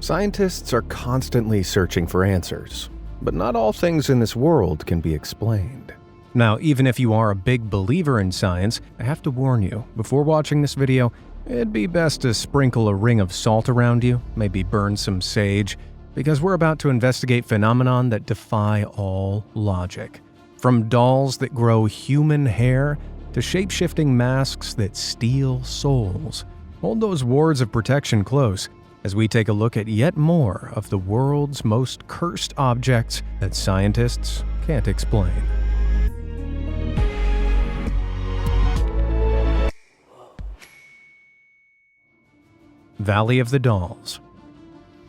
Scientists are constantly searching for answers, but not all things in this world can be explained. Now, even if you are a big believer in science, I have to warn you, before watching this video, it'd be best to sprinkle a ring of salt around you, maybe burn some sage, because we're about to investigate phenomenon that defy all logic. From dolls that grow human hair to shape-shifting masks that steal souls. Hold those wards of protection close as we take a look at yet more of the world's most cursed objects that scientists can't explain. Valley of the Dolls.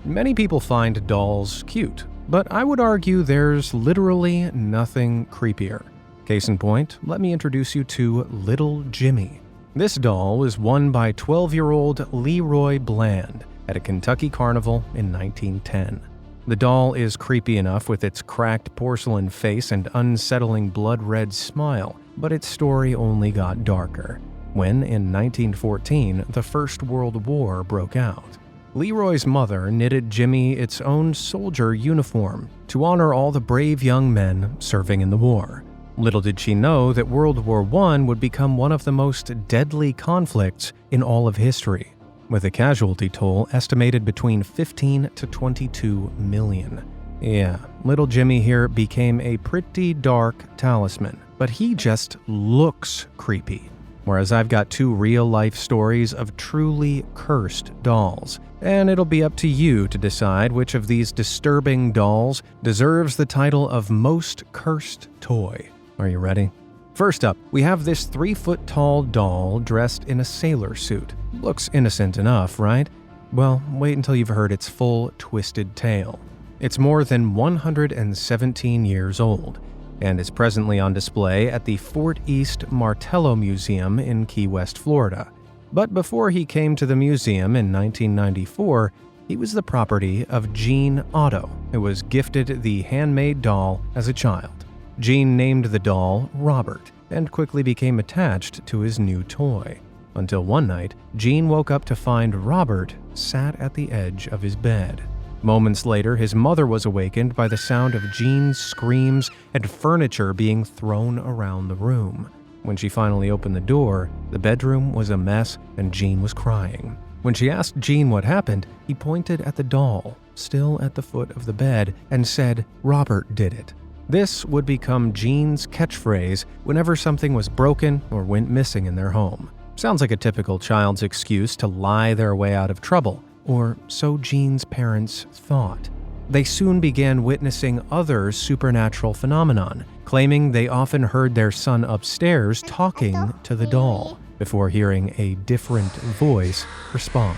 Many people find dolls cute, but I would argue there's literally nothing creepier. Case in point, let me introduce you to Little Jimmy. This doll was won by 12-year-old Leroy Bland at a Kentucky carnival in 1910. The doll is creepy enough with its cracked porcelain face and unsettling blood-red smile, but its story only got darker when, in 1914, the First World War broke out. Leroy's mother knitted Jimmy its own soldier uniform to honor all the brave young men serving in the war. Little did she know that World War I would become one of the most deadly conflicts in all of history, with a casualty toll estimated between 15 to 22 million. Yeah, little Jimmy here became a pretty dark talisman, but he just looks creepy. Whereas I've got two real-life stories of truly cursed dolls, and it'll be up to you to decide which of these disturbing dolls deserves the title of Most Cursed Toy. Are you ready? First up, we have this 3-foot-tall doll dressed in a sailor suit. Looks innocent enough, right? Well, wait until you've heard its full twisted tale. It's more than 117 years old, and is presently on display at the Fort East Martello Museum in Key West, Florida. But before he came to the museum in 1994, he was the property of Gene Otto, who was gifted the handmade doll as a child. Gene named the doll Robert and quickly became attached to his new toy, until one night, Gene woke up to find Robert sat at the edge of his bed. Moments later, his mother was awakened by the sound of Gene's screams and furniture being thrown around the room. When she finally opened the door, the bedroom was a mess and Gene was crying. When she asked Gene what happened, he pointed at the doll, still at the foot of the bed, and said, "Robert did it." This would become Gene's catchphrase whenever something was broken or went missing in their home. Sounds like a typical child's excuse to lie their way out of trouble, or so Gene's parents thought. They soon began witnessing other supernatural phenomenon, claiming they often heard their son upstairs talking to the doll, before hearing a different voice respond.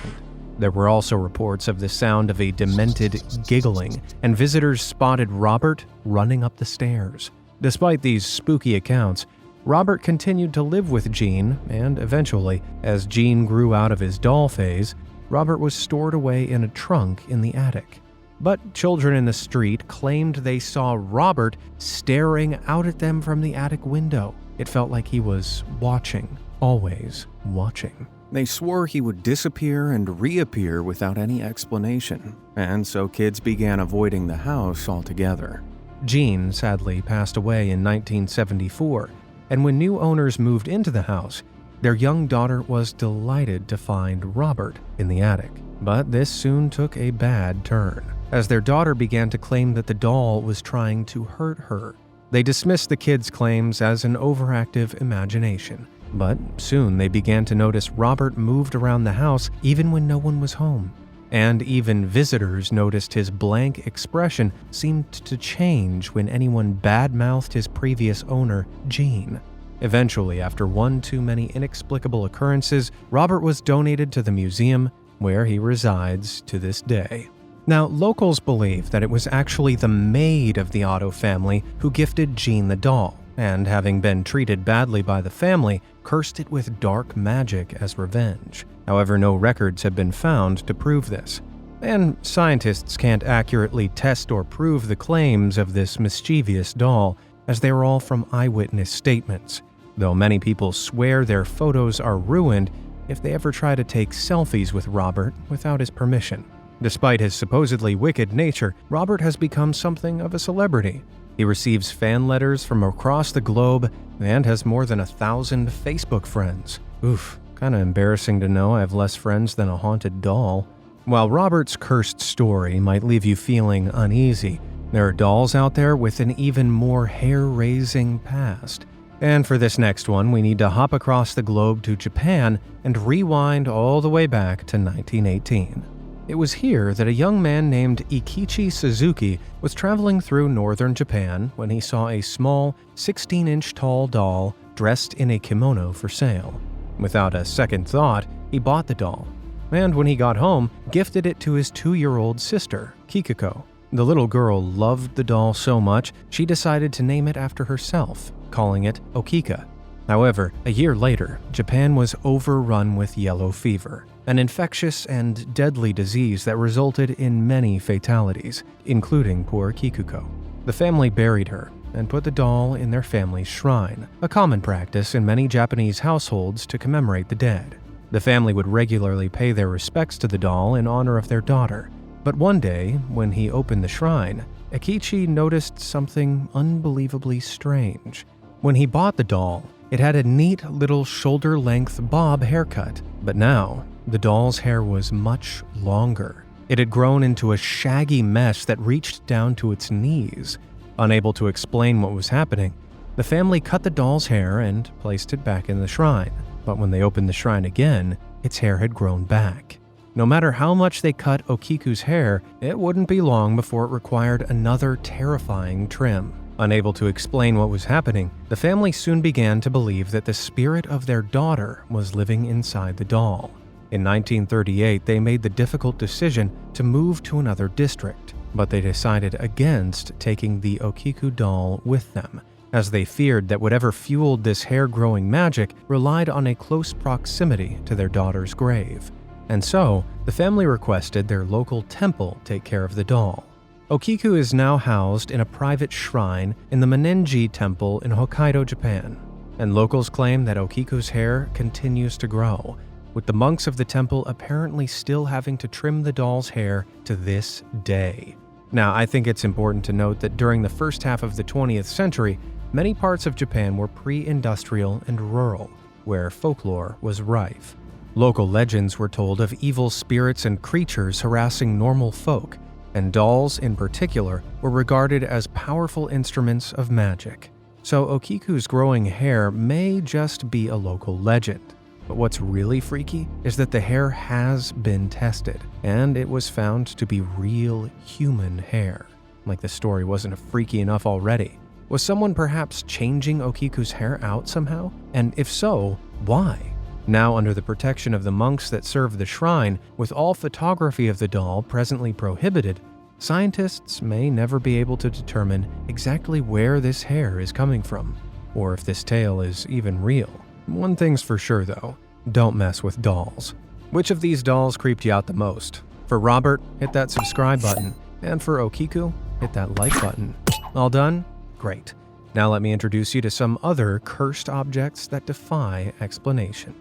There were also reports of the sound of a demented giggling, and visitors spotted Robert running up the stairs. Despite these spooky accounts, Robert continued to live with Gene, and eventually, as Gene grew out of his doll phase, Robert was stored away in a trunk in the attic. But children in the street claimed they saw Robert staring out at them from the attic window. It felt like he was watching, always watching. They swore he would disappear and reappear without any explanation, and so kids began avoiding the house altogether. Gene sadly passed away in 1974, and when new owners moved into the house, their young daughter was delighted to find Robert in the attic. But this soon took a bad turn, as their daughter began to claim that the doll was trying to hurt her. They dismissed the kids' claims as an overactive imagination. But soon they began to notice Robert moved around the house even when no one was home. And even visitors noticed his blank expression seemed to change when anyone badmouthed his previous owner, Gene. Eventually, after one too many inexplicable occurrences, Robert was donated to the museum, where he resides to this day. Now, locals believe that it was actually the maid of the Otto family who gifted Gene the doll, and having been treated badly by the family, cursed it with dark magic as revenge. However, no records have been found to prove this. And scientists can't accurately test or prove the claims of this mischievous doll, as they are all from eyewitness statements, though many people swear their photos are ruined if they ever try to take selfies with Robert without his permission. Despite his supposedly wicked nature, Robert has become something of a celebrity. He receives fan letters from across the globe and has more than 1,000 Facebook friends. Oof, kinda embarrassing to know I have less friends than a haunted doll. While Robert's cursed story might leave you feeling uneasy, there are dolls out there with an even more hair-raising past. And for this next one, we need to hop across the globe to Japan and rewind all the way back to 1918. It was here that a young man named Ikichi Suzuki was traveling through northern Japan when he saw a small, 16-inch tall doll dressed in a kimono for sale. Without a second thought, he bought the doll, and when he got home, gifted it to his 2-year-old sister, Kikuko. The little girl loved the doll so much, she decided to name it after herself, calling it Okika. However, a year later, Japan was overrun with yellow fever, an infectious and deadly disease that resulted in many fatalities, including poor Kikuko. The family buried her and put the doll in their family's shrine, a common practice in many Japanese households to commemorate the dead. The family would regularly pay their respects to the doll in honor of their daughter. But one day, when he opened the shrine, Ikichi noticed something unbelievably strange. When he bought the doll, it had a neat little shoulder-length bob haircut, but now, the doll's hair was much longer. It had grown into a shaggy mesh that reached down to its knees. Unable to explain what was happening, the family cut the doll's hair and placed it back in the shrine. But when they opened the shrine again, its hair had grown back. No matter how much they cut Okiku's hair, it wouldn't be long before it required another terrifying trim. Unable to explain what was happening, the family soon began to believe that the spirit of their daughter was living inside the doll. In 1938, they made the difficult decision to move to another district, but they decided against taking the Okiku doll with them, as they feared that whatever fueled this hair-growing magic relied on a close proximity to their daughter's grave. And so, the family requested their local temple take care of the doll. Okiku is now housed in a private shrine in the Monenji Temple in Hokkaido, Japan, and locals claim that Okiku's hair continues to grow, with the monks of the temple apparently still having to trim the doll's hair to this day. Now, I think it's important to note that during the first half of the 20th century, many parts of Japan were pre-industrial and rural, where folklore was rife. Local legends were told of evil spirits and creatures harassing normal folk, and dolls in particular were regarded as powerful instruments of magic. So Okiku's growing hair may just be a local legend. But what's really freaky is that the hair has been tested, and it was found to be real human hair. Like the story wasn't freaky enough already. Was someone perhaps changing Okiku's hair out somehow? And if so, why? Now under the protection of the monks that serve the shrine, with all photography of the doll presently prohibited, scientists may never be able to determine exactly where this hair is coming from, or if this tale is even real. One thing's for sure though, don't mess with dolls. Which of these dolls creeped you out the most? For Robert, hit that subscribe button, and for Okiku, hit that like button. All done? Great. Now let me introduce you to some other cursed objects that defy explanation.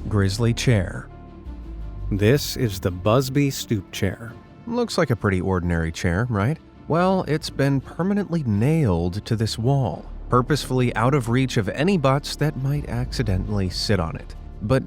Grizzly chair. This is the Busby stoop chair. Looks like a pretty ordinary chair, right? Well, it's been permanently nailed to this wall, purposefully out of reach of any butts that might accidentally sit on it. But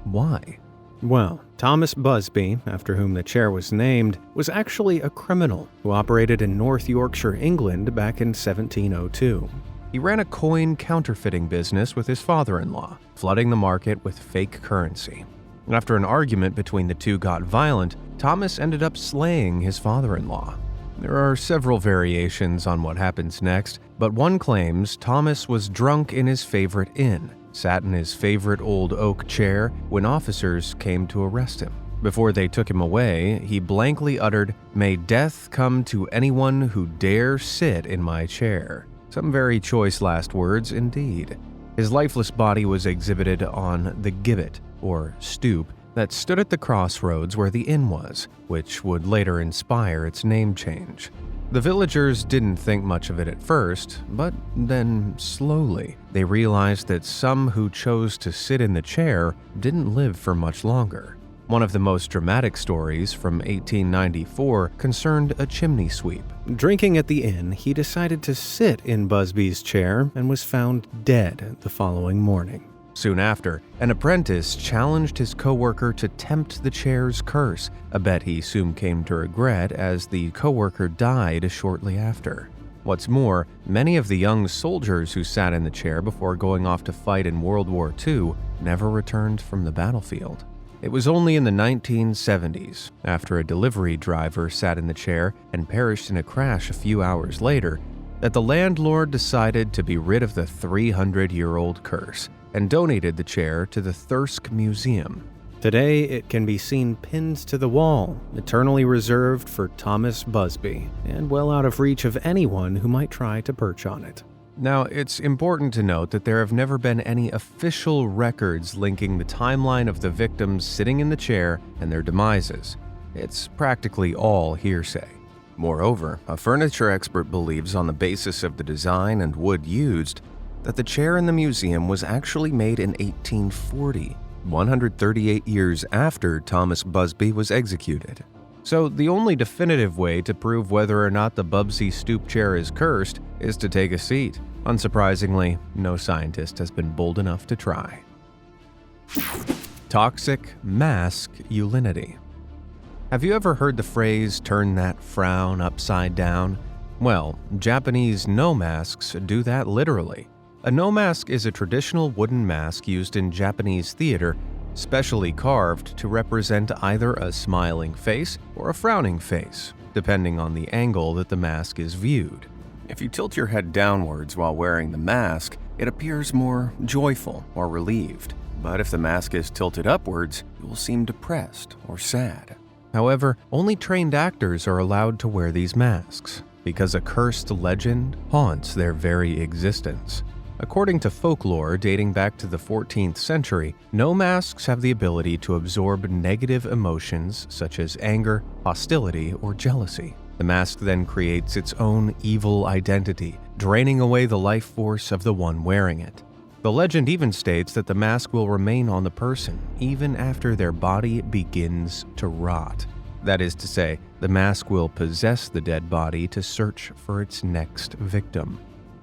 why? Well, Thomas Busby, after whom the chair was named, was actually a criminal who operated in North Yorkshire, England back in 1702. He ran a coin counterfeiting business with his father-in-law, flooding the market with fake currency. After an argument between the two got violent, Thomas ended up slaying his father-in-law. There are several variations on what happens next, but one claims Thomas was drunk in his favorite inn, sat in his favorite old oak chair when officers came to arrest him. Before they took him away, he blankly uttered, "May death come to anyone who dare sit in my chair." Some very choice last words indeed. His lifeless body was exhibited on the gibbet, or stoop, that stood at the crossroads where the inn was, which would later inspire its name change. The villagers didn't think much of it at first, but then slowly they realized that some who chose to sit in the chair didn't live for much longer. One of the most dramatic stories from 1894 concerned a chimney sweep. Drinking at the inn, he decided to sit in Busby's chair and was found dead the following morning. Soon after, an apprentice challenged his coworker to tempt the chair's curse, a bet he soon came to regret as the coworker died shortly after. What's more, many of the young soldiers who sat in the chair before going off to fight in World War II never returned from the battlefield. It was only in the 1970s, after a delivery driver sat in the chair and perished in a crash a few hours later, that the landlord decided to be rid of the 300-year-old curse and donated the chair to the Thirsk Museum. Today, it can be seen pinned to the wall, eternally reserved for Thomas Busby, and well out of reach of anyone who might try to perch on it. Now, it's important to note that there have never been any official records linking the timeline of the victims sitting in the chair and their demises. It's practically all hearsay. Moreover, a furniture expert believes on the basis of the design and wood used that the chair in the museum was actually made in 1840, 138 years after Thomas Busby was executed. So the only definitive way to prove whether or not the Bubsy stoop chair is cursed is to take a seat. Unsurprisingly, no scientist has been bold enough to try. Toxic masculinity. Have you ever heard the phrase, "turn that frown upside down"? Well, Japanese no masks do that literally. A no mask is a traditional wooden mask used in Japanese theater, specially carved to represent either a smiling face or a frowning face, depending on the angle that the mask is viewed. If you tilt your head downwards while wearing the mask, it appears more joyful or relieved. But if the mask is tilted upwards, you will seem depressed or sad. However, only trained actors are allowed to wear these masks, because a cursed legend haunts their very existence. According to folklore dating back to the 14th century, no masks have the ability to absorb negative emotions such as anger, hostility, or jealousy. The mask then creates its own evil identity, draining away the life force of the one wearing it. The legend even states that the mask will remain on the person even after their body begins to rot. That is to say, the mask will possess the dead body to search for its next victim.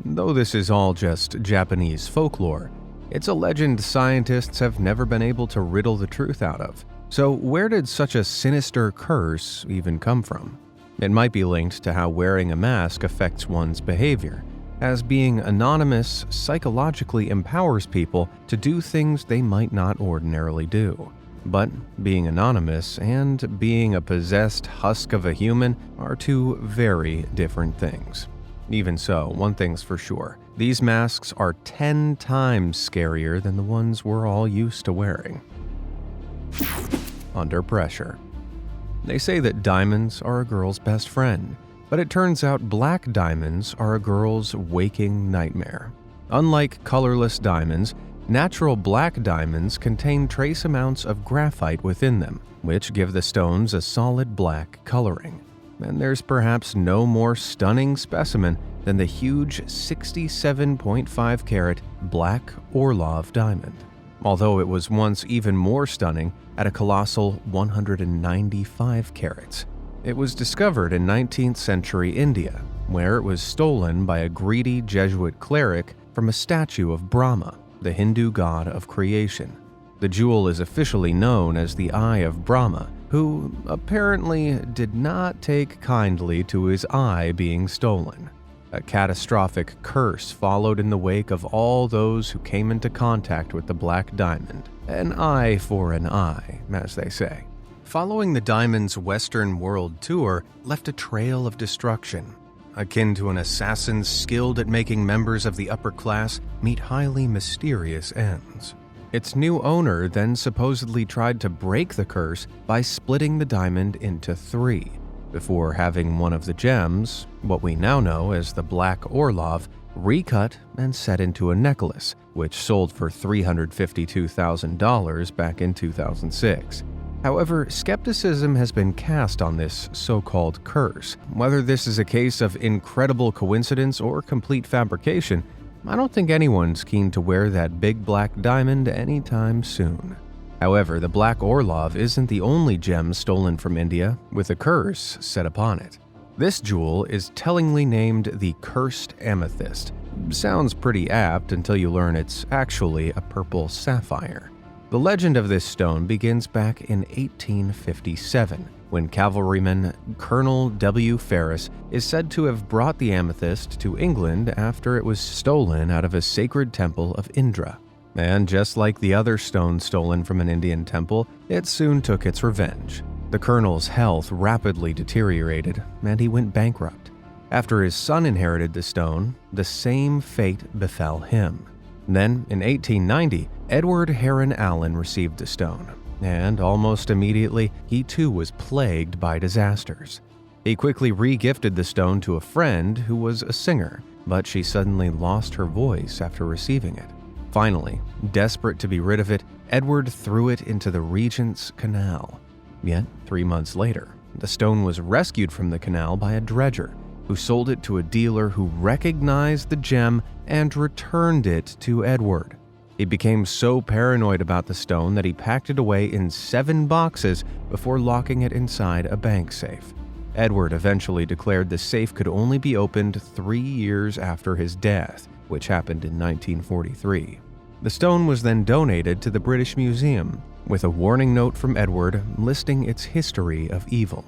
Though this is all just Japanese folklore, it's a legend scientists have never been able to riddle the truth out of. So where did such a sinister curse even come from? It might be linked to how wearing a mask affects one's behavior, as being anonymous psychologically empowers people to do things they might not ordinarily do. But being anonymous and being a possessed husk of a human are two very different things. Even so, one thing's for sure, these masks are 10 times scarier than the ones we're all used to wearing. Under pressure. They say that diamonds are a girl's best friend, but it turns out black diamonds are a girl's waking nightmare. Unlike colorless diamonds, natural black diamonds contain trace amounts of graphite within them, which give the stones a solid black coloring. And there's perhaps no more stunning specimen than the huge 67.5 carat black Orlov diamond, although it was once even more stunning at a colossal 195 carats. It was discovered in 19th century India, where it was stolen by a greedy Jesuit cleric from a statue of Brahma, the Hindu god of creation. The jewel is officially known as the Eye of Brahma, who apparently did not take kindly to his eye being stolen. A catastrophic curse followed in the wake of all those who came into contact with the black diamond. An eye for an eye, as they say. Following the diamond's Western world tour left a trail of destruction, akin to an assassin skilled at making members of the upper class meet highly mysterious ends. Its new owner then supposedly tried to break the curse by splitting the diamond into 3, before having one of the gems, what we now know as the Black Orlov, recut and set into a necklace, which sold for $352,000 back in 2006. However, skepticism has been cast on this so-called curse. Whether this is a case of incredible coincidence or complete fabrication, I don't think anyone's keen to wear that big black diamond anytime soon. However, the Black Orlov isn't the only gem stolen from India with a curse set upon it. This jewel is tellingly named the Cursed Amethyst. Sounds pretty apt until you learn it's actually a purple sapphire. The legend of this stone begins back in 1857, when cavalryman Colonel W. Ferris is said to have brought the amethyst to England after it was stolen out of a sacred temple of Indra. And just like the other stone stolen from an Indian temple, it soon took its revenge. The colonel's health rapidly deteriorated, and he went bankrupt. After his son inherited the stone, the same fate befell him. Then, in 1890, Edward Heron Allen received the stone, and almost immediately, he too was plagued by disasters. He quickly re-gifted the stone to a friend who was a singer, but she suddenly lost her voice after receiving it. Finally, desperate to be rid of it, Edward threw it into the Regent's Canal. Yet, 3 months later, the stone was rescued from the canal by a dredger, who sold it to a dealer who recognized the gem and returned it to Edward. He became so paranoid about the stone that he packed it away in 7 boxes before locking it inside a bank safe. Edward eventually declared the safe could only be opened 3 years after his death, which happened in 1943. The stone was then donated to the British Museum, with a warning note from Edward listing its history of evil.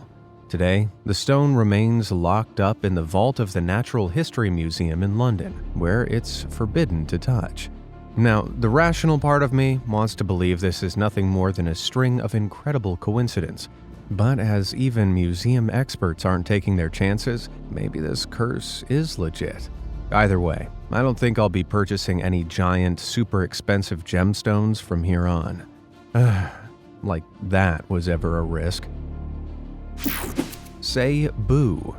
Today, the stone remains locked up in the vault of the Natural History Museum in London, where it's forbidden to touch. Now, the rational part of me wants to believe this is nothing more than a string of incredible coincidences. But as even museum experts aren't taking their chances, maybe this curse is legit. Either way, I don't think I'll be purchasing any giant, super expensive gemstones from here on. Like that was ever a risk. Say boo.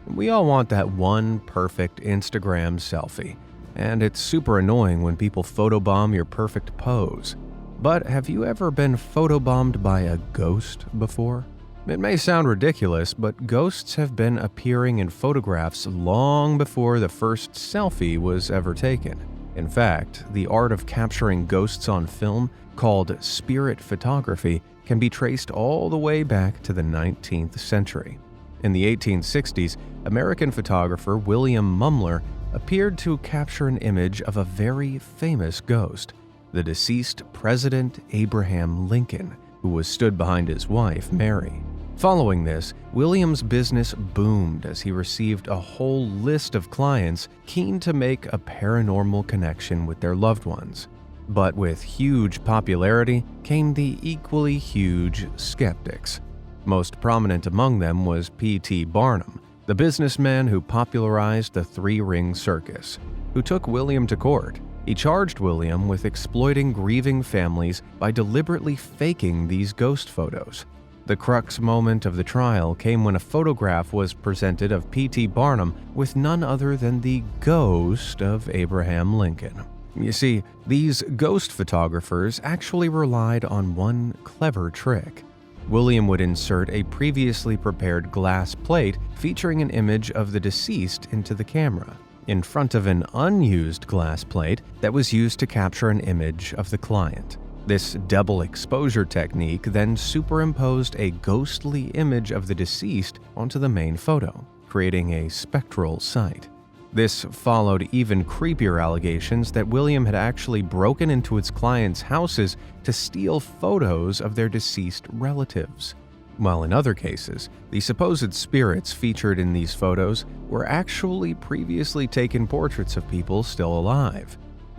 We all want that one perfect Instagram selfie, and it's super annoying when people photobomb your perfect pose. But have you ever been photobombed by a ghost before? It may sound ridiculous, but ghosts have been appearing in photographs long before the first selfie was ever taken. In fact, the art of capturing ghosts on film, called spirit photography, can be traced all the way back to the 19th century. In the 1860s, American photographer William Mumler appeared to capture an image of a very famous ghost, the deceased President Abraham Lincoln, who was stood behind his wife, Mary. Following this, William's business boomed as he received a whole list of clients keen to make a paranormal connection with their loved ones. But with huge popularity came the equally huge skeptics. Most prominent among them was P.T. Barnum, the businessman who popularized the three-ring circus, who took William to court. He charged William with exploiting grieving families by deliberately faking these ghost photos. The crux moment of the trial came when a photograph was presented of P.T. Barnum with none other than the ghost of Abraham Lincoln. You see, these ghost photographers actually relied on one clever trick. William would insert a previously prepared glass plate featuring an image of the deceased into the camera, in front of an unused glass plate that was used to capture an image of the client. This double exposure technique then superimposed a ghostly image of the deceased onto the main photo, creating a spectral sight. This followed even creepier allegations that William had actually broken into his clients' houses to steal photos of their deceased relatives. While in other cases, the supposed spirits featured in these photos were actually previously taken portraits of people still alive.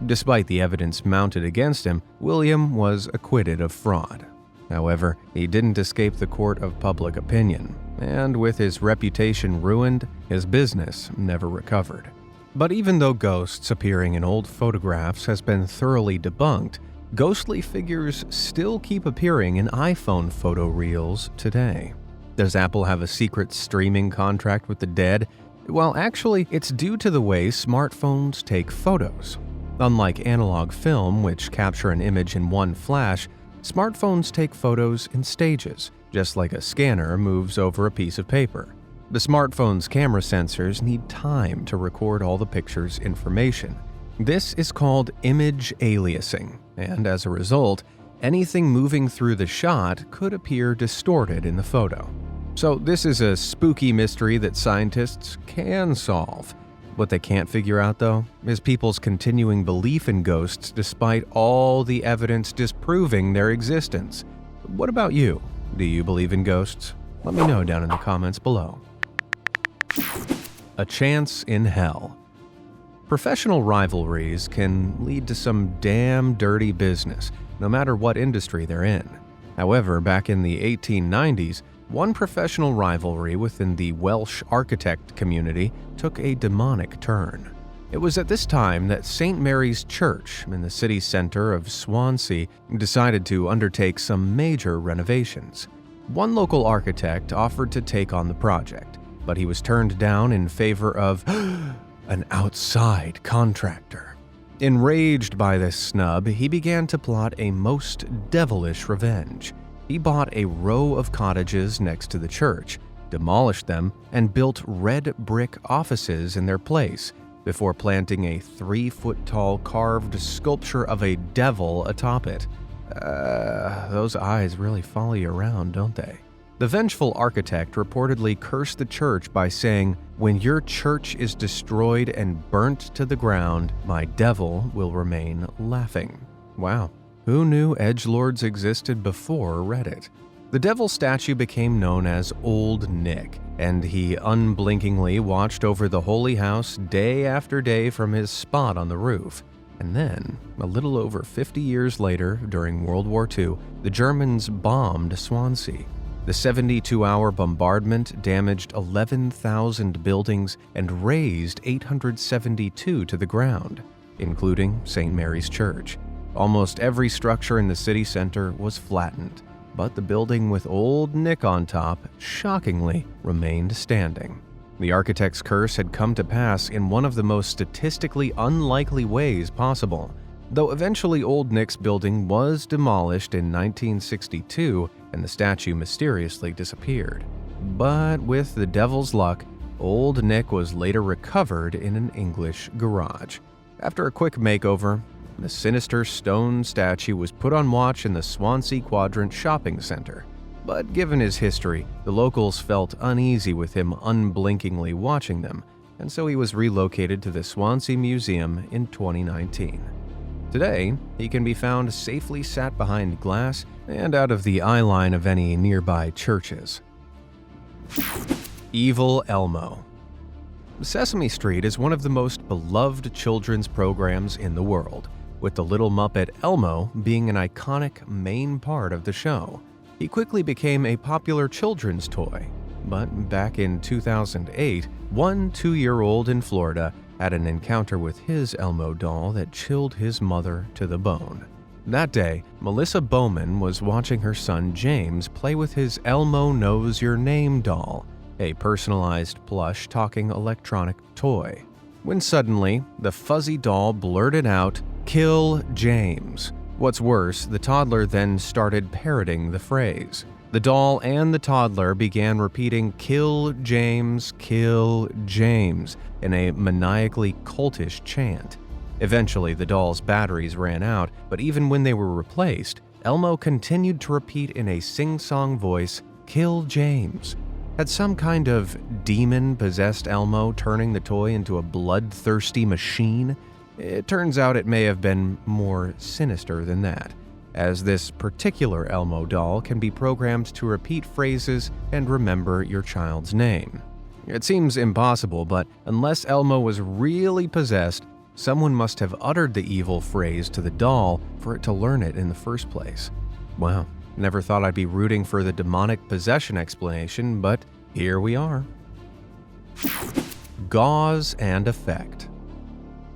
Despite the evidence mounted against him, William was acquitted of fraud. However, he didn't escape the court of public opinion, and with his reputation ruined, his business never recovered. But even though ghosts appearing in old photographs has been thoroughly debunked, ghostly figures still keep appearing in iPhone photo reels today. Does Apple have a secret streaming contract with the dead? Well, actually, it's due to the way smartphones take photos. Unlike analog film, which capture an image in one flash, smartphones take photos in stages, just like a scanner moves over a piece of paper. The smartphone's camera sensors need time to record all the picture's information. This is called image aliasing, and as a result, anything moving through the shot could appear distorted in the photo. So this is a spooky mystery that scientists can solve. What they can't figure out, though, is people's continuing belief in ghosts despite all the evidence disproving their existence. What about you? Do you believe in ghosts? Let me know down in the comments below. A chance in hell. Professional rivalries can lead to some damn dirty business, no matter what industry they're in. However, back in the 1890s, one professional rivalry within the Welsh architect community took a demonic turn. It was at this time that St. Mary's Church in the city center of Swansea decided to undertake some major renovations. One local architect offered to take on the project, but he was turned down in favor of an outside contractor. Enraged by this snub, he began to plot a most devilish revenge. He bought a row of cottages next to the church, demolished them, and built red brick offices in their place, before planting a 3-foot-tall carved sculpture of a devil atop it. Those eyes really follow you around, don't they? The vengeful architect reportedly cursed the church by saying, "When your church is destroyed and burnt to the ground, my devil will remain laughing." Wow. Who knew edgelords existed before Reddit? The devil statue became known as Old Nick, and he unblinkingly watched over the holy house day after day from his spot on the roof. And then, a little over 50 years later, during World War II, the Germans bombed Swansea. The 72-hour bombardment damaged 11,000 buildings and razed 872 to the ground, including St. Mary's Church. Almost every structure in the city center was flattened, but the building with Old Nick on top, shockingly, remained standing. The architect's curse had come to pass in one of the most statistically unlikely ways possible. Though eventually Old Nick's building was demolished in 1962 and the statue mysteriously disappeared. But with the devil's luck, Old Nick was later recovered in an English garage. After a quick makeover, the sinister stone statue was put on watch in the Swansea Quadrant Shopping Center. But given his history, the locals felt uneasy with him unblinkingly watching them, and so he was relocated to the Swansea Museum in 2019. Today, he can be found safely sat behind glass and out of the eye line of any nearby churches. Evil Elmo. Sesame Street is one of the most beloved children's programs in the world, with the little Muppet Elmo being an iconic main part of the show. He quickly became a popular children's toy, but back in 2008, one 2-year-old in Florida had an encounter with his Elmo doll that chilled his mother to the bone. That day, Melissa Bowman was watching her son James play with his Elmo Knows Your Name doll, a personalized plush talking electronic toy, when suddenly the fuzzy doll blurted out, "Kill James." What's worse, the toddler then started parroting the phrase. The doll and the toddler began repeating kill James," in a maniacally cultish chant. Eventually, the doll's batteries ran out, but even when they were replaced, Elmo continued to repeat in a sing-song voice, "Kill James." Had some kind of demon possessed Elmo, turning the toy into a bloodthirsty machine? It turns out it may have been more sinister than that, as this particular Elmo doll can be programmed to repeat phrases and remember your child's name. It seems impossible, but unless Elmo was really possessed, someone must have uttered the evil phrase to the doll for it to learn it in the first place. Wow, never thought I'd be rooting for the demonic possession explanation, but here we are. Gauze and effect.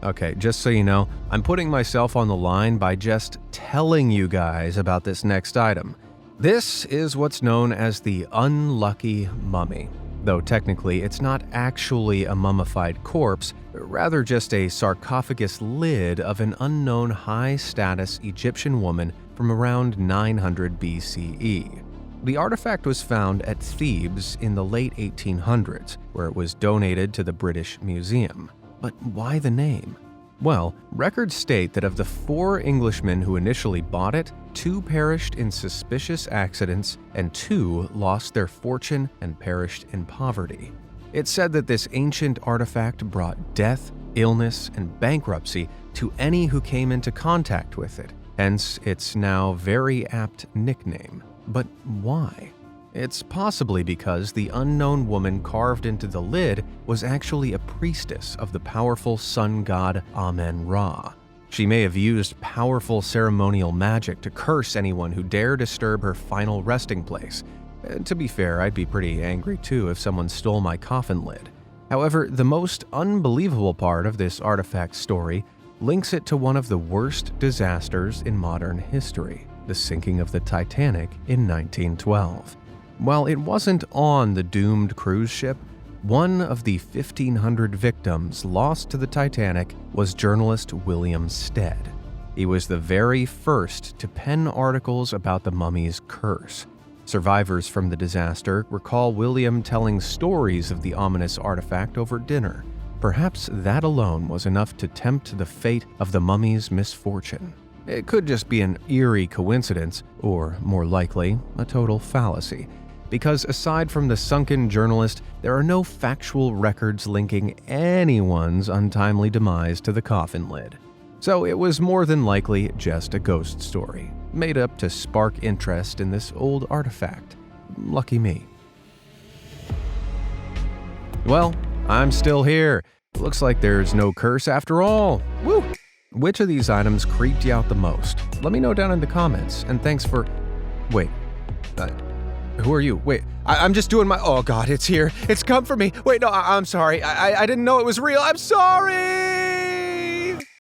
Okay, just so you know, I'm putting myself on the line by just telling you guys about this next item. This is what's known as the unlucky mummy, though technically it's not actually a mummified corpse, rather just a sarcophagus lid of an unknown high-status Egyptian woman from around 900 BCE. The artifact was found at Thebes in the late 1800s, where it was donated to the British Museum. But why the name? Well, records state that of the 4 Englishmen who initially bought it, 2 perished in suspicious accidents and 2 lost their fortune and perished in poverty. It's said that this ancient artifact brought death, illness, and bankruptcy to any who came into contact with it, hence its now very apt nickname. But why? It's possibly because the unknown woman carved into the lid was actually a priestess of the powerful sun god Amen-Ra. She may have used powerful ceremonial magic to curse anyone who dare disturb her final resting place. To be fair, I'd be pretty angry too if someone stole my coffin lid. However, the most unbelievable part of this artifact story links it to one of the worst disasters in modern history, the sinking of the Titanic in 1912. While it wasn't on the doomed cruise ship, one of the 1,500 victims lost to the Titanic was journalist William Stead. He was the very first to pen articles about the mummy's curse. Survivors from the disaster recall William telling stories of the ominous artifact over dinner. Perhaps that alone was enough to tempt the fate of the mummy's misfortune. It could just be an eerie coincidence, or more likely, a total fallacy. Because aside from the sunken journalist, there are no factual records linking anyone's untimely demise to the coffin lid. So it was more than likely just a ghost story, made up to spark interest in this old artifact. Lucky me. Well, I'm still here. Looks like there's no curse after all. Woo! Which of these items creeped you out the most? Let me know down in the comments, and thanks for... Wait. Who are you? Wait, I'm just doing my... Oh God, it's here. It's come for me. Wait, no, I'm sorry. I didn't know it was real. I'm sorry!